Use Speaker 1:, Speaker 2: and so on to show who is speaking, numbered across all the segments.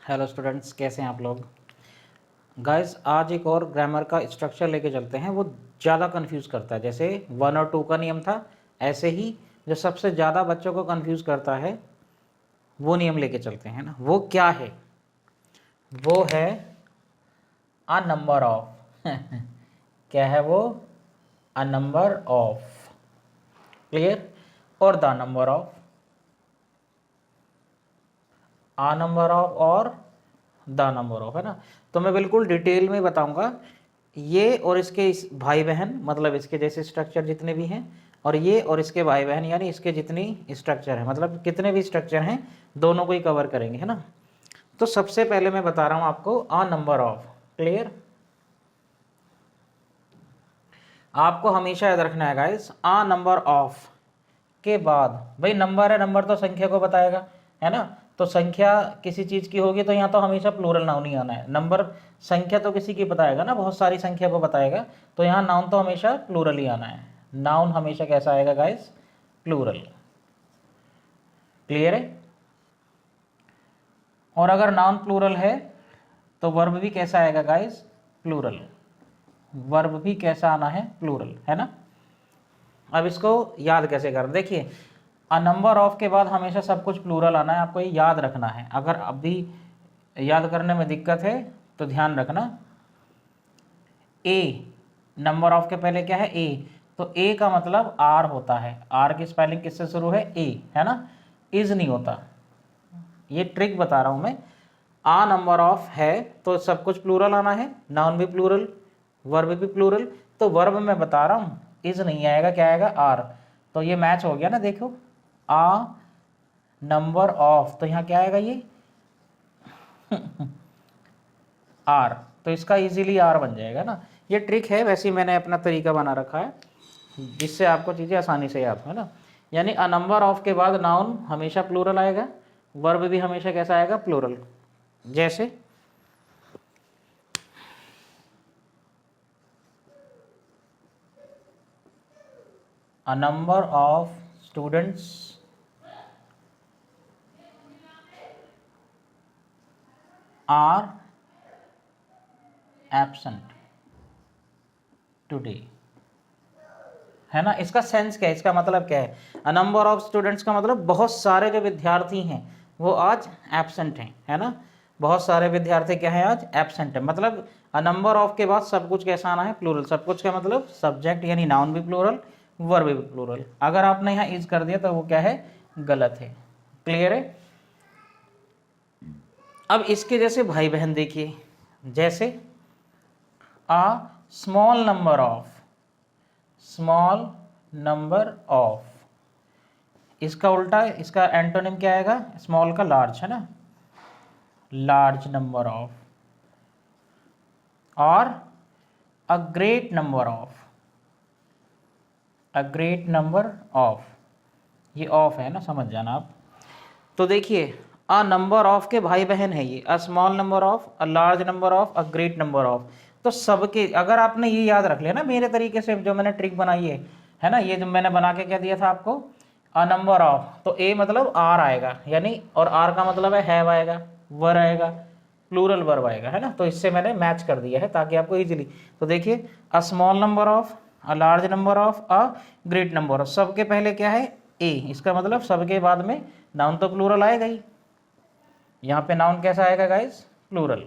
Speaker 1: Hello students, कैसे हैं आप लोग। गाइस, आज एक और ग्रामर का स्ट्रक्चर लेके चलते हैं। वो ज़्यादा कंफ्यूज करता है। जैसे 1 और 2 का नियम था, ऐसे ही जो सबसे ज़्यादा बच्चों को कंफ्यूज करता है वो नियम लेके चलते हैं ना। वो क्या है? वो है अ नंबर ऑफ क्या है वो? A number of. क्लियर? और the number of. A number of और द नंबर ऑफ, है ना। तो मैं बिल्कुल डिटेल में बताऊंगा ये और इसके भाई बहन, मतलब इसके जैसे स्ट्रक्चर जितने भी हैं, और ये और इसके भाई बहन यानी इसके जितनी स्ट्रक्चर है, मतलब कितने भी स्ट्रक्चर हैं, दोनों को ही कवर करेंगे, है ना। तो सबसे पहले मैं बता रहा हूं आपको आ नंबर ऑफ। क्लियर? आपको हमेशा याद रखना है गाइस, आ नंबर ऑफ के बाद, भाई नंबर है, नंबर तो संख्या को बताएगा, है ना। तो संख्या किसी चीज की होगी तो यहाँ तो हमेशा प्लूरल नाउन ही आना है। नंबर संख्या तो किसी की बताएगा ना, बहुत सारी संख्या को बताएगा, तो यहाँ नाउन तो हमेशा प्लूरल ही आना है। नाउन हमेशा कैसा आएगा गाइस? प्लूरल। क्लियर है? और अगर नाउन प्लूरल है तो वर्ब भी कैसा आएगा गाइस? प्लूरल। वर्ब भी कैसा आना है? प्लूरल, है ना। अब इसको याद कैसे करें, देखिए, अ नंबर ऑफ के बाद हमेशा सब कुछ प्लूरल आना है, आपको ये याद रखना है। अगर अभी याद करने में दिक्कत है तो ध्यान रखना। ए, नंबर ऑफ के पहले क्या है? ए। तो ए का मतलब आर होता है। आर की स्पेलिंग किससे शुरू है? ए, है ना। इज नहीं होता। ये ट्रिक बता रहा हूं मैं। आ नंबर ऑफ है तो सब कुछ प्लूरल आना है, नाउन भी प्लूरल, वर्ब भी प्लूरल। तो वर्ब में बता रहा हूं, इज नहीं आएगा, क्या आएगा? आर। तो ये मैच हो गया ना, देखो, आ नंबर ऑफ, तो यहाँ क्या आएगा? ये आर। तो इसका इजीली आर बन जाएगा ना। ये ट्रिक है, वैसे ही मैंने अपना तरीका बना रखा है जिससे आपको चीज़ें आसानी से याद हो, है ना। यानी अ नंबर ऑफ के बाद नाउन हमेशा प्लूरल आएगा, वर्ब भी हमेशा कैसा आएगा? प्लूरल। जैसे a number of students are absent today, है ना। इसका सेंस क्या है? इसका मतलब क्या है? अ नंबर ऑफ स्टूडेंट्स का मतलब बहुत सारे जो विद्यार्थी हैं वो आज एब्सेंट हैं, है ना। बहुत सारे विद्यार्थी क्या है? आज एब्सेंट है। मतलब अ नंबर ऑफ के बाद सब कुछ कैसा आना है? प्लूरल। सब कुछ का मतलब सब्जेक्ट यानी नाउन भी प्लूरल, वर्ब भी प्लूरल। अगर आपने यहाँ इज कर दिया तो वो क्या है? गलत है। क्लियर है? अब इसके जैसे भाई बहन देखिए, जैसे अ small number of, small number of, इसका उल्टा, इसका एंटोनिम क्या आएगा? स्मॉल का लार्ज, है ना। Large number of. और a great number of, a great number of, ये ऑफ है ना, समझ जाना आप। तो देखिए, अ नंबर ऑफ के भाई बहन है ये, अ small number of, a large number of, a great number of. तो सबके अगर आपने ये याद रख लिया ना मेरे तरीके से, जो मैंने ट्रिक बनाई है ना, ये जो मैंने बना के क्या दिया था आपको? अ नंबर ऑफ, तो ए मतलब आर आएगा, यानी, और आर का मतलब है हैव आएगा, वर आएगा, प्लूरल वर्ब आएगा, है ना। तो इससे मैंने मैच कर दिया है ताकि आपको इजीली। तो देखिए, अ small number of, a large number of, a great number of, सबके पहले क्या है? ए। इसका मतलब सबके बाद में नाउन तो प्लूरल आएगा ही। यहाँ पे नाउन कैसा आएगा गाइस? प्लूरल।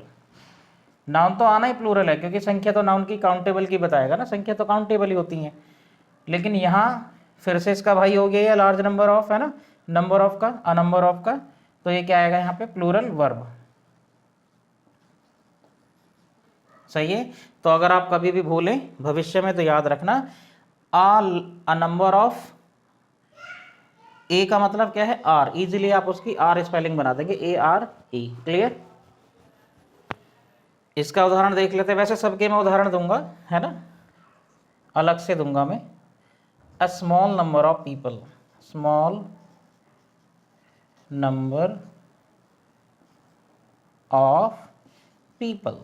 Speaker 1: नाउन तो आना ही प्लूरल है, क्योंकि संख्या तो नाउन की काउंटेबल की बताएगा ना, संख्या तो काउंटेबल ही होती हैं। लेकिन यहाँ फिर से इसका भाई हो गया ये लार्ज नंबर ऑफ, है ना, नंबर ऑफ का, अ नंबर ऑफ का। तो ये क्या आएगा यहाँ पे? Plural verb. सही है। तो अगर आप कभी भी भूलें भविष्य में तो याद रखना, अ नंबर ऑफ, ए का मतलब क्या है? आर। इजीली आप उसकी आर स्पेलिंग बना देंगे, ए आर ई। क्लियर? इसका उदाहरण देख लेते हैं। वैसे सबके मैं उदाहरण दूंगा, है ना, अलग से दूंगा मैं। अ small number of people, small number of people,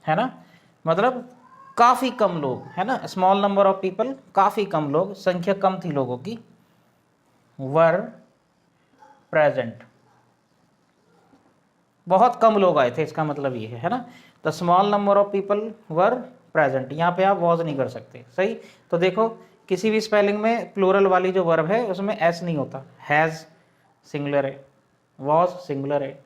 Speaker 1: है ना, मतलब काफ़ी कम लोग, है ना। स्मॉल नंबर ऑफ पीपल, काफ़ी कम लोग, संख्या कम थी लोगों की। वर प्रेजेंट बहुत कम लोग आए थे, इसका मतलब ये है ना। The small number of people were present, यहाँ पे आप वॉज नहीं कर सकते, सही। तो देखो किसी भी स्पेलिंग में प्लूरल वाली जो वर्ब है उसमें एस नहीं होता, हैज़ सिंगुलर है, वॉज सिंगुलर है,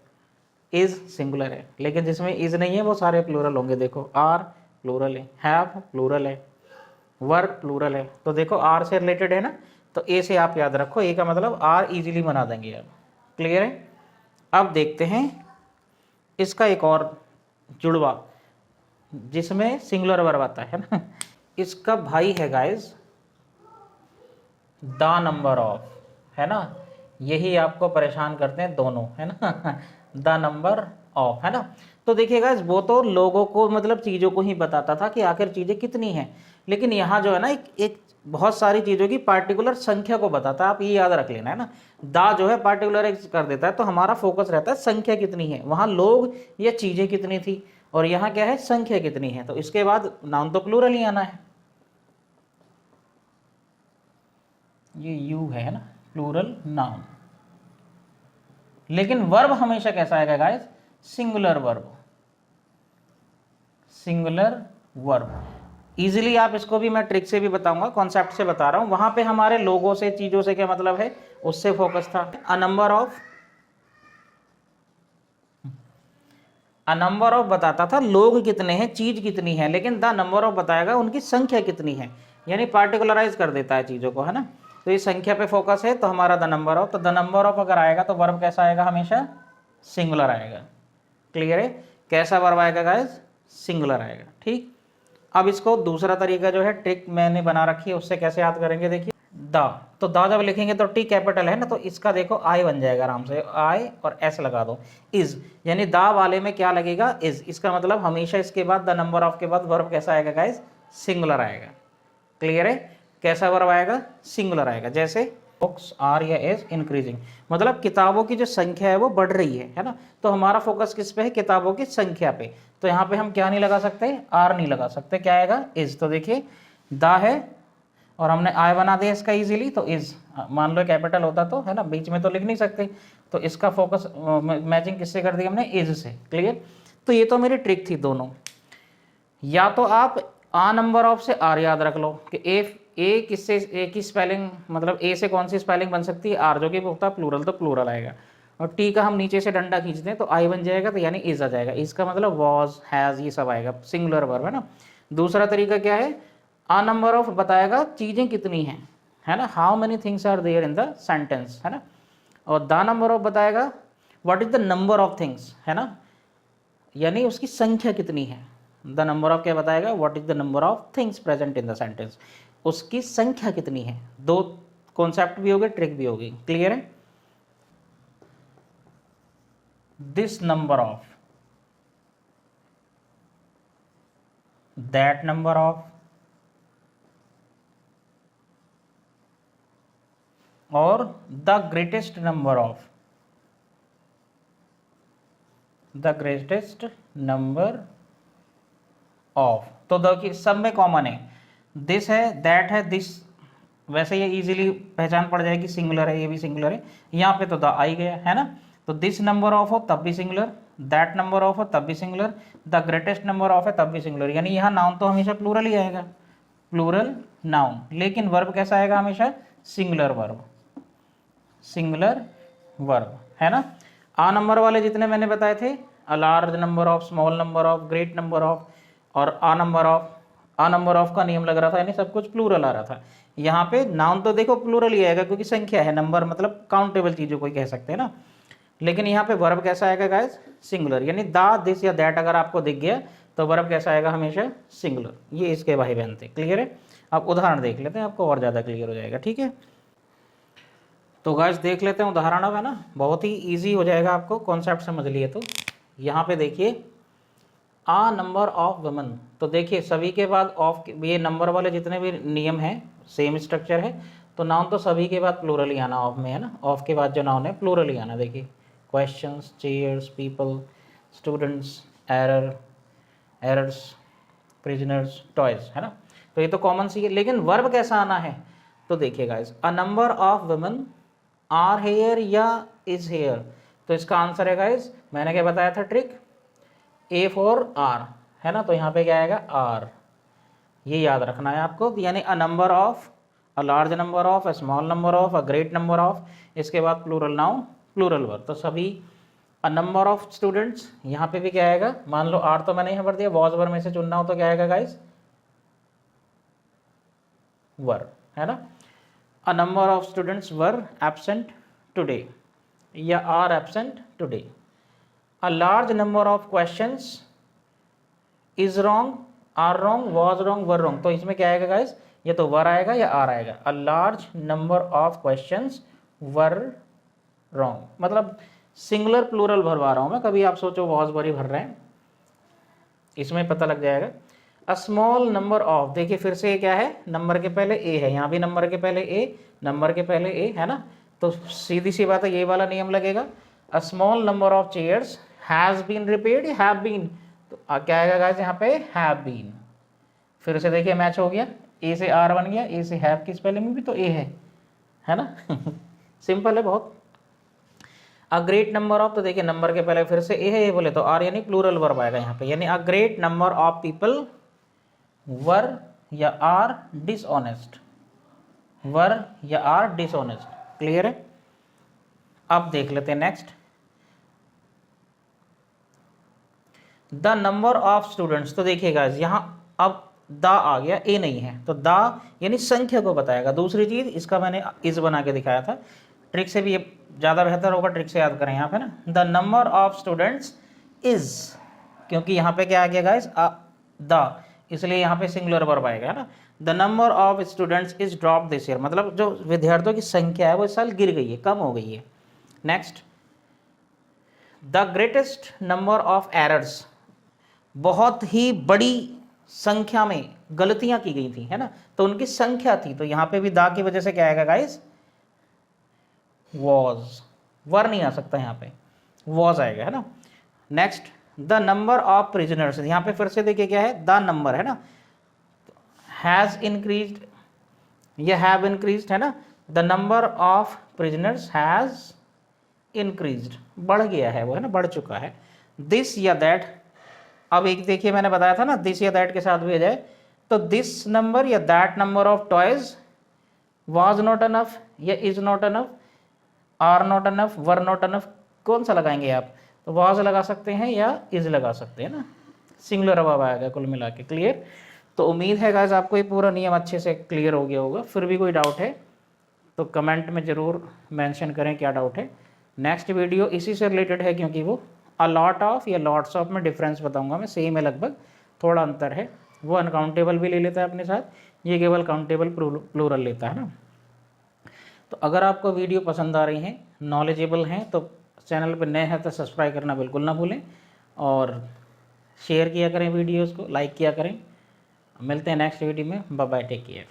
Speaker 1: इज सिंगुलर है, लेकिन जिसमें इज नहीं है वो सारे प्लूरल होंगे। देखो आर प्लूरल है, हैव प्लूरल है, वर प्लूरल है। तो देखो आर से रिलेटेड है ना, तो ए से आप याद रखो, ए का मतलब आर इजीली बना देंगे आप। क्लियर है। अब देखते हैं इसका एक और जुड़वा जिसमें सिंगुलर वर्ब आता है ना। इसका भाई है गाइस द नंबर ऑफ, है ना। यही आपको परेशान करते हैं दोनों, है ना। द नंबर ऑफ, है ना। तो देखिए गाइस वो तो लोगों को मतलब चीज़ों को ही बताता था कि आखिर चीज़ें कितनी हैं, लेकिन यहाँ जो है ना एक बहुत सारी चीज़ों की पार्टिकुलर संख्या को बताता है। आप ये याद रख लेना, है ना। दा जो है पार्टिकुलर कर देता है, तो हमारा फोकस रहता है संख्या कितनी है, वहाँ लोग या चीज़ें कितनी थी, और यहाँ क्या है संख्या कितनी है। तो इसके बाद नाउन तो प्लूरल ही आना है, ये यू है ना, प्लूरल नाउन। लेकिन वर्ब हमेशा कैसा आएगा guys, singular verb, singular verb. Easily आप इसको भी मैं ट्रिक से भी बताऊंगा, कॉन्सेप्ट से बता रहा हूं। वहां पे हमारे लोगों से चीजों से क्या मतलब है, उससे फोकस था। अ नंबर ऑफ बताता था लोग कितने हैं, चीज कितनी है, लेकिन द नंबर ऑफ बताएगा उनकी संख्या कितनी है, यानी पार्टिकुलराइज कर देता है चीजों को, है ना। तो ये संख्या पे फोकस है, तो हमारा द नंबर ऑफ, तो द नंबर ऑफ अगर आएगा तो वर्ब कैसा आएगा, हमेशा सिंगुलर आएगा। क्लियर है। कैसा वर्ब आएगा गाइस, सिंगुलर आएगा। ठीक। अब इसको दूसरा तरीका जो है ट्रिक मैंने बना रखी है, उससे कैसे याद करेंगे, देखिए द, तो द जब लिखेंगे तो टी कैपिटल है ना, तो इसका देखो आई बन जाएगा आराम से, आई और एस लगा दो। इज यानी द वाले में क्या लगेगा, इज। इसका मतलब हमेशा इसके बाद द नंबर ऑफ के बाद वर्ब कैसा आएगा गाइस, सिंगुलर आएगा। क्लियर है। कैसा वर्ब आएगा, सिंगुलर आएगा। जैसे बुक्स आर या इज इंक्रीजिंग, मतलब किताबों की जो संख्या है वो बढ़ रही है ना। तो हमारा फोकस किस पे है, किताबों की संख्या पे। तो यहाँ पे हम क्या नहीं लगा सकते, आर नहीं लगा सकते, क्या आएगा, इज। तो देखिए द है और हमने आई बना दिया इसका इजीली, तो इज। मान लो कैपिटल होता तो, है ना, बीच में तो लिख नहीं सकते, तो इसका फोकस मैचिंग किससे कर दी हमने, इज से। क्लियर। तो ये तो मेरी ट्रिक थी दोनों। या तो आप आ नंबर ऑफ से आर याद रख लो कि ए किससे, ए की स्पेलिंग मतलब ए से कौन सी स्पेलिंग बन सकती है, आर, जो कि होता प्लूरल, तो प्लूरल आएगा। और टी का हम नीचे से डंडा खींचते हैं तो आई बन जाएगा, तो यानी इज आ जाएगा। इसका मतलब वॉज, हैज़, ये सब आएगा, सिंगुलर वर्ब, है ना। दूसरा तरीका क्या है, आ नंबर ऑफ बताएगा चीज़ें कितनी हैं, है ना, how many things are there in the sentence, है ना। और द नंबर ऑफ बताएगा what is the number of things, है ना, यानी उसकी संख्या कितनी है। द नंबर ऑफ क्या बताएगा, what is the number of things present in the sentence, उसकी संख्या कितनी है। दो कॉन्सेप्ट भी हो गए, ट्रिक भी होगी। क्लियर है। This number of, that number of, और the greatest number of, the greatest number of. तो देखिए सब में कॉमन है, दिस है, दैट है, दिस, वैसे ये इजीली पहचान पड़ जाएगी, सिंगुलर है, ये भी सिंगुलर है। यहाँ पे तो द आई गया, है ना। तो दिस नंबर ऑफ हो तब भी सिंगुलर, दैट नंबर ऑफ हो तब भी singular, the greatest number of है तब भी सिंगुलर, यानी यहाँ नाउन तो हमेशा प्लूरल ही आएगा, प्लूरल नाउन। लेकिन वर्ब कैसा आएगा, हमेशा सिंगुलर वर्ब, सिंगुलर वर्ब, है ना। आ नंबर वाले जितने मैंने बताए थे, अ large number of, small number of, great number of, और आ नंबर ऑफ का नियम लग रहा था, यानी सब कुछ प्लूरल आ रहा था। यहाँ पे नाउन तो देखो प्लूरल ही आएगा क्योंकि संख्या है, नंबर मतलब काउंटेबल चीज़ों को ही कह सकते हैं ना। लेकिन यहाँ पे वर्ब कैसा आएगा गाइस, सिंगुलर, यानी दा, दिस या दैट अगर आपको दिख गया तो वर्ब कैसा आएगा, हमेशा सिंगुलर। ये इसके भाई बहन थे। क्लियर है। आप उदाहरण देख लेते हैं, आपको और ज़्यादा क्लियर हो जाएगा। ठीक है, तो गाइस देख लेते हैं उदाहरण अब, है ना, बहुत ही ईजी हो जाएगा, आपको कॉन्सेप्ट समझ लिए तो। यहाँ पे देखिए आ नंबर ऑफ वुमेन, तो देखिए सभी के बाद ऑफ, ये नंबर वाले जितने भी नियम हैं सेम स्ट्रक्चर है, तो नाउन तो सभी के बाद प्लूरल ही आना, ऑफ में, है ना। ऑफ के बाद जो नाउन है प्लूरल ही आना। देखिए questions, chairs, people, students, errors, prisoners, toys, है ना। तो ये तो कॉमन सी है। लेकिन वर्ब कैसा आना है, तो देखिए guys, a number of women are here या इज हेयर, तो इसका आंसर है गाइस, मैंने क्या बताया था ट्रिक, ए फॉर आर, है ना। तो यहाँ पे क्या आएगा, आर, ये याद रखना है आपको। यानी अ number of, a large number of, a small number of, a great number of, इसके बाद प्लूरल नाउन, प्लूरल वर्ब। तो सभी अ नंबर ऑफ स्टूडेंट्स, यहाँ पे भी क्या आएगा, मान लो आर तो मैंने यहाँ पर दिया, वॉज वर में से चुनना हो तो क्या आएगा गाइस, वर, है ना। A number of students were absent today या are absent today. A large number of questions is wrong, are wrong, was wrong, were wrong. तो इसमें क्या आएगा गाइस, ये तो वर आएगा या आर आएगा। अ large number of questions were wrong, मतलब सिंगुलर प्लूरल भरवा रहा हूं मैं, कभी आप सोचो वॉज वर ही भर रहे हैं, इसमें पता लग जाएगा। अ स्मॉल नंबर ऑफ, देखिए फिर से ये क्या है, नंबर के पहले ए है, यहाँ भी नंबर के पहले ए, नंबर के पहले ए, है ना। तो सीधी सी बात है, ये वाला नियम लगेगा। A small number of chairs has been repaired, have been, तो क्या आएगा गाइस यहाँ पे, हैव बीन। फिर से देखिए मैच हो गया, ए से आर बन गया, ए से हैव की स्पेलिंग में भी तो ए है ना। सिंपल है बहुत। अ ग्रेट नंबर ऑफ, तो देखिए नंबर के पहले फिर से ए है, ये बोले तो आर, यानी प्लूरल वर्ब आएगा यहाँ पे। यानी अ great number of people were या आर डिसऑनेस्ट, वर या आर डिसऑनेस्ट। क्लियर है। अब देख लेते हैं next, the number of students. तो देखिएगा यहाँ अब द आ गया, ए नहीं है, तो द यानी संख्या को बताएगा। दूसरी चीज, इसका मैंने इज बना के दिखाया था, ट्रिक से भी ये ज़्यादा बेहतर होगा, ट्रिक से याद करें यहाँ पे ना। The number of students is, क्योंकि यहाँ पे क्या आ गया गाइस, द, इसलिए यहाँ पे सिंगुलर वर्ब आएगा, है ना। The number of students is drop this year, मतलब जो विद्यार्थियों की संख्या है वो इस साल गिर गई है, कम हो गई है। Next, the greatest number of errors, बहुत ही बड़ी संख्या में गलतियां की गई थी, है ना, तो उनकी संख्या थी, तो यहाँ पे भी दा की वजह से क्या आएगा गाइस, वॉज, वर नहीं आ सकता यहाँ पे, वॉज आएगा, है ना। Next, the number of prisoners, यहाँ पे फिर से देखिए क्या है, द नंबर, है ना, हैज इंक्रीज्ड, ये हैव इंक्रीज्ड, है ना। The number of prisoners has increased, बढ़ गया है वो, है ना, बढ़ चुका है। दिस या दैट, अब एक देखिए मैंने बताया था ना, दिस या दैट के साथ भी आ जाए, तो दिस नंबर या that number of toys was not enough या is not enough, are not enough, were not enough, कौन सा लगाएंगे आप, तो वाज लगा सकते हैं या इज लगा सकते हैं ना, सिंगुलर अब आएगा कुल मिला के। क्लियर। तो उम्मीद है गाइस आपको ये पूरा नियम अच्छे से क्लियर हो गया होगा। फिर भी कोई डाउट है तो कमेंट में ज़रूर मेंशन करें क्या डाउट है। नेक्स्ट वीडियो इसी से रिलेटेड है, क्योंकि वो अ लॉट ऑफ या लॉट्स ऑफ में डिफरेंस बताऊंगा मैं, सेम है लगभग, थोड़ा अंतर है। वो अनकाउंटेबल भी ले लेता है अपने साथ, ये केवल काउंटेबल प्लूरल लेता है ना। तो अगर आपको वीडियो पसंद आ रही हैं, नॉलेजेबल हैं, तो चैनल पर नए हैं तो सब्सक्राइब करना बिल्कुल ना भूलें, और शेयर किया करें वीडियोज़ को, लाइक किया करें। मिलते हैं नेक्स्ट वीडियो में, बाय बाय, टेक केयर।